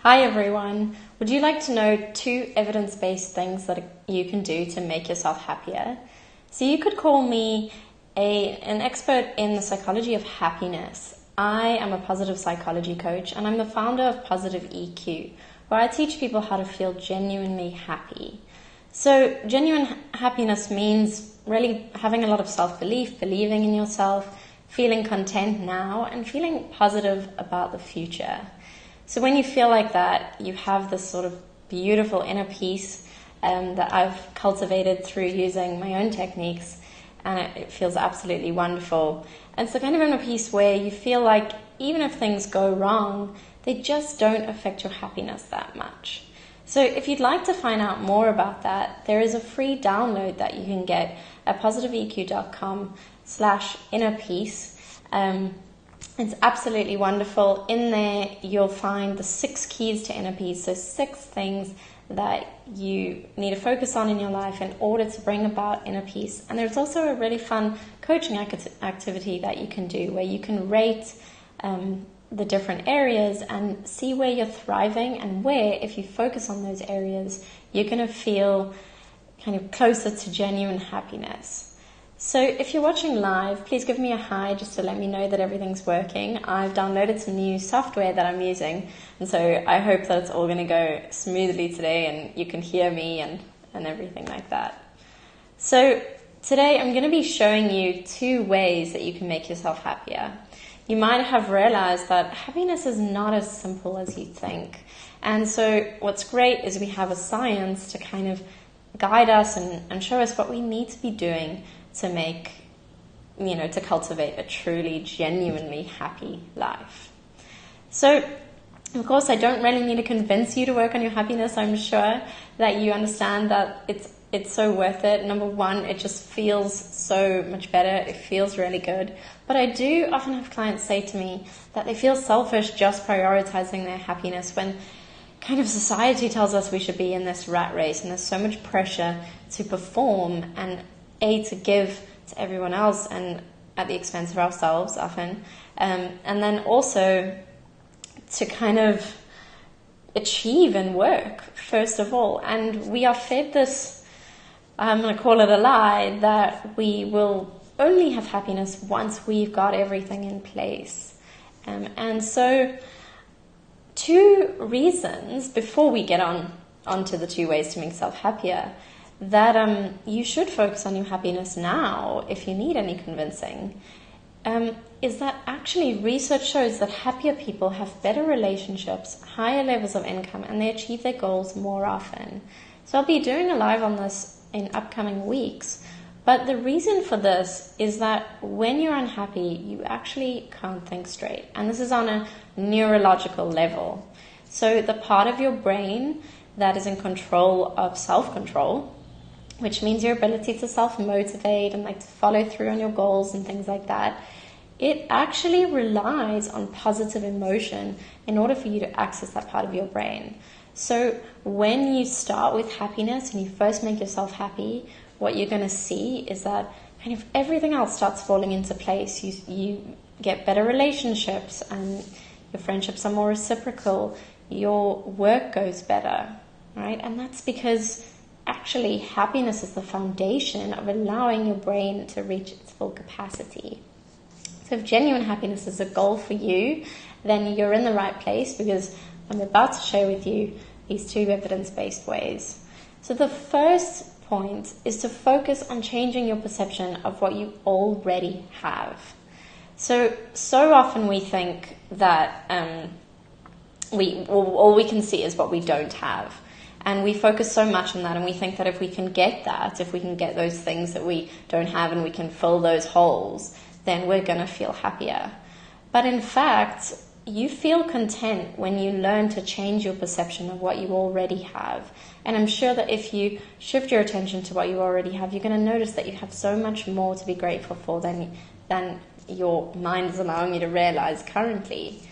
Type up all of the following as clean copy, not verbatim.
Hi everyone! Would you like to know 2 evidence-based things that you can do to make yourself happier? So you could call me an expert in the psychology of happiness. I am a positive psychology coach and I'm the founder of PositiveEQ, where I teach people how to feel genuinely happy. So genuine happiness means really having a lot of self-belief, believing in yourself, feeling content now and feeling positive about the future. So when you feel like that, you have this sort of beautiful inner peace that I've cultivated through using my own techniques, and it feels absolutely wonderful. And it's the kind of inner peace where you feel like even if things go wrong, they just don't affect your happiness that much. So if you'd like to find out more about that, there is a free download that you can get at positiveeq.com/innerpeace. It's absolutely wonderful. In there, you'll find the 6 keys to inner peace. So 6 things that you need to focus on in your life in order to bring about inner peace. And there's also a really fun coaching activity that you can do where you can rate the different areas and see where you're thriving and where, if you focus on those areas, you're going to feel kind of closer to genuine happiness. So if you're watching live, please give me a hi just to let me know that everything's working. I've downloaded some new software that I'm using, and so I hope that it's all going to go smoothly today and you can hear me and everything like that. So today I'm going to be showing you 2 ways that you can make yourself happier. You might have realized that happiness is not as simple as you think. And so what's great is we have a science to kind of guide us and show us what we need to be doing to to cultivate a truly, genuinely happy life. So, of course, I don't really need to convince you to work on your happiness. I'm sure that you understand that it's so worth it. Number one, it just feels so much better. It feels really good. But I do often have clients say to me that they feel selfish just prioritizing their happiness when kind of society tells us we should be in this rat race and there's so much pressure to perform and to give to everyone else and at the expense of ourselves often, and then also to kind of achieve and work first of all. And we are fed this, I'm going to call it a lie, that we will only have happiness once we've got everything in place. And so 2 reasons before we get onto the 2 ways to make yourself happier that you should focus on your happiness now if you need any convincing, is that actually research shows that happier people have better relationships, higher levels of income, and they achieve their goals more often. So I'll be doing a live on this in upcoming weeks, but the reason for this is that when you're unhappy, you actually can't think straight. And this is on a neurological level. So the part of your brain that is in control of self-control, which means your ability to self-motivate and to follow through on your goals and things like that, it actually relies on positive emotion in order for you to access that part of your brain. So when you start with happiness and you first make yourself happy, what you're going to see is that kind of everything else starts falling into place. You get better relationships and your friendships are more reciprocal. Your work goes better, right? And that's because actually, happiness is the foundation of allowing your brain to reach its full capacity. So if genuine happiness is a goal for you, then you're in the right place because I'm about to share with you these 2 evidence-based ways. So the first point is to focus on changing your perception of what you already have. So often we think that all we can see is what we don't have. And we focus so much on that, and we think that if we can get those things that we don't have and we can fill those holes, then we're going to feel happier. But in fact, you feel content when you learn to change your perception of what you already have. And I'm sure that if you shift your attention to what you already have, you're going to notice that you have so much more to be grateful for than your mind is allowing you to realize currently.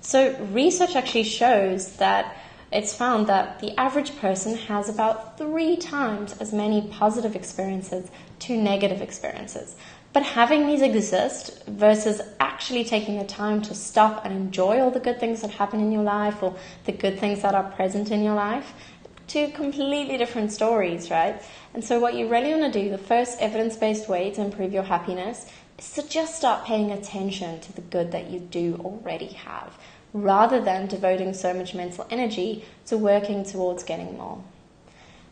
So research actually shows that it's found that the average person has about 3 times as many positive experiences to negative experiences. But having these exist versus actually taking the time to stop and enjoy all the good things that happen in your life or the good things that are present in your life, two completely different stories, right? And so what you really want to do, the first evidence-based way to improve your happiness, is to just start paying attention to the good that you do already have, rather than devoting so much mental energy to working towards getting more.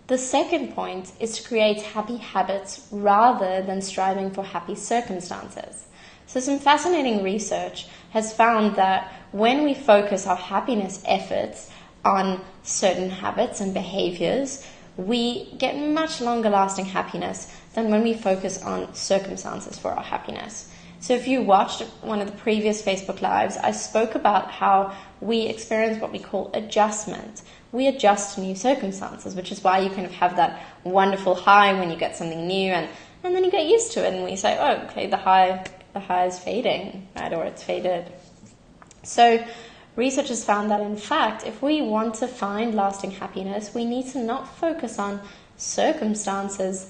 The second point is to create happy habits rather than striving for happy circumstances. So some fascinating research has found that when we focus our happiness efforts on certain habits and behaviors, we get much longer lasting happiness than when we focus on circumstances for our happiness. So if you watched one of the previous Facebook Lives, I spoke about how we experience what we call adjustment. We adjust to new circumstances, which is why you kind of have that wonderful high when you get something new, and then you get used to it, and we say, oh, okay, the high is fading, right, or it's faded. So researchers found that, in fact, if we want to find lasting happiness, we need to not focus on circumstances,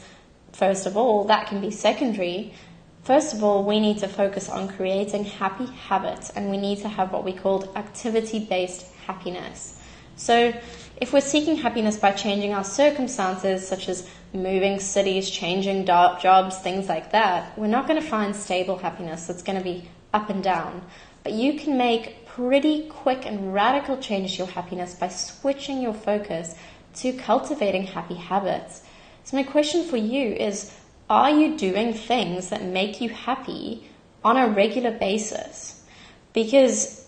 first of all. That can be secondary. First of all, we need to focus on creating happy habits, and we need to have what we call activity-based happiness. So if we're seeking happiness by changing our circumstances, such as moving cities, changing jobs, things like that, we're not going to find stable happiness. It's going to be up and down. But you can make pretty quick and radical changes to your happiness by switching your focus to cultivating happy habits. So my question for you is, are you doing things that make you happy on a regular basis? Because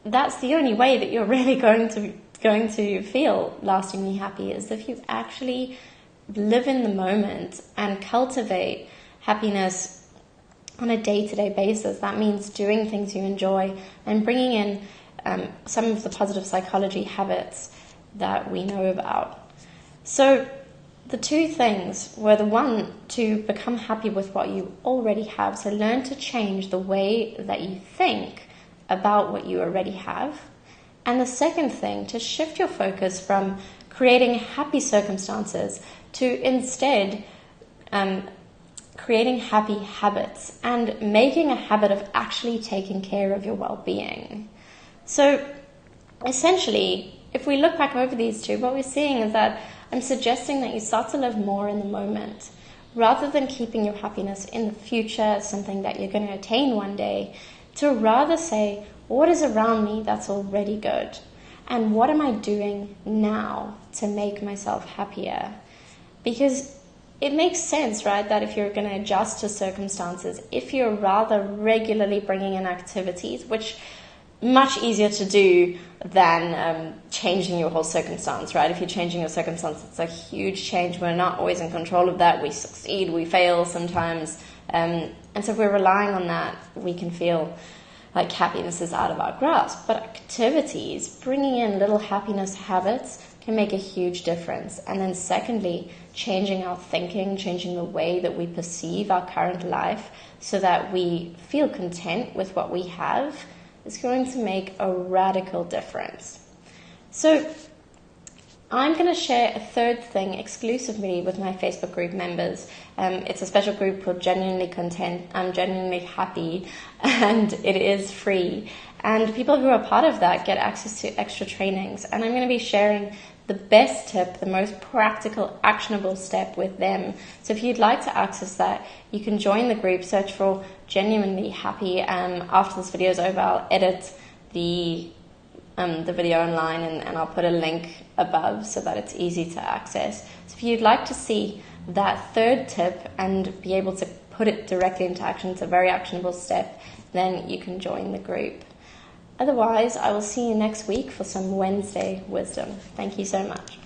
that's the only way that you're really going to feel lastingly happy, is if you actually live in the moment and cultivate happiness on a day-to-day basis. That means doing things you enjoy and bringing in some of the positive psychology habits that we know about. So the two things were, the one, to become happy with what you already have. So learn to change the way that you think about what you already have. And the second thing, to shift your focus from creating happy circumstances to instead creating happy habits and making a habit of actually taking care of your well-being. So essentially, if we look back over these two, what we're seeing is that I'm suggesting that you start to live more in the moment, rather than keeping your happiness in the future, something that you're going to attain one day, to rather say, what is around me that's already good? And what am I doing now to make myself happier? Because it makes sense, right, that if you're going to adjust to circumstances, if you're rather regularly bringing in activities, which much easier to do than changing your whole circumstance, right? If you're changing your circumstance, it's a huge change. We're not always in control of that. We succeed, we fail sometimes. And so if we're relying on that, we can feel like happiness is out of our grasp. But activities, bringing in little happiness habits, can make a huge difference. And then secondly, changing our thinking, changing the way that we perceive our current life so that we feel content with what we have, is going to make a radical difference. So I'm going to share a third thing exclusively with my Facebook group members. It's a special group called Genuinely Content. I'm Genuinely Happy, and it is free. And people who are part of that get access to extra trainings. And I'm going to be sharing the best tip, the most practical, actionable step with them. So if you'd like to access that, you can join the group, search for Genuinely Happy. After this video is over, I'll edit the video online and I'll put a link above so that it's easy to access. So if you'd like to see that third tip and be able to put it directly into action, it's a very actionable step, then you can join the group. Otherwise, I will see you next week for some Wednesday wisdom. Thank you so much.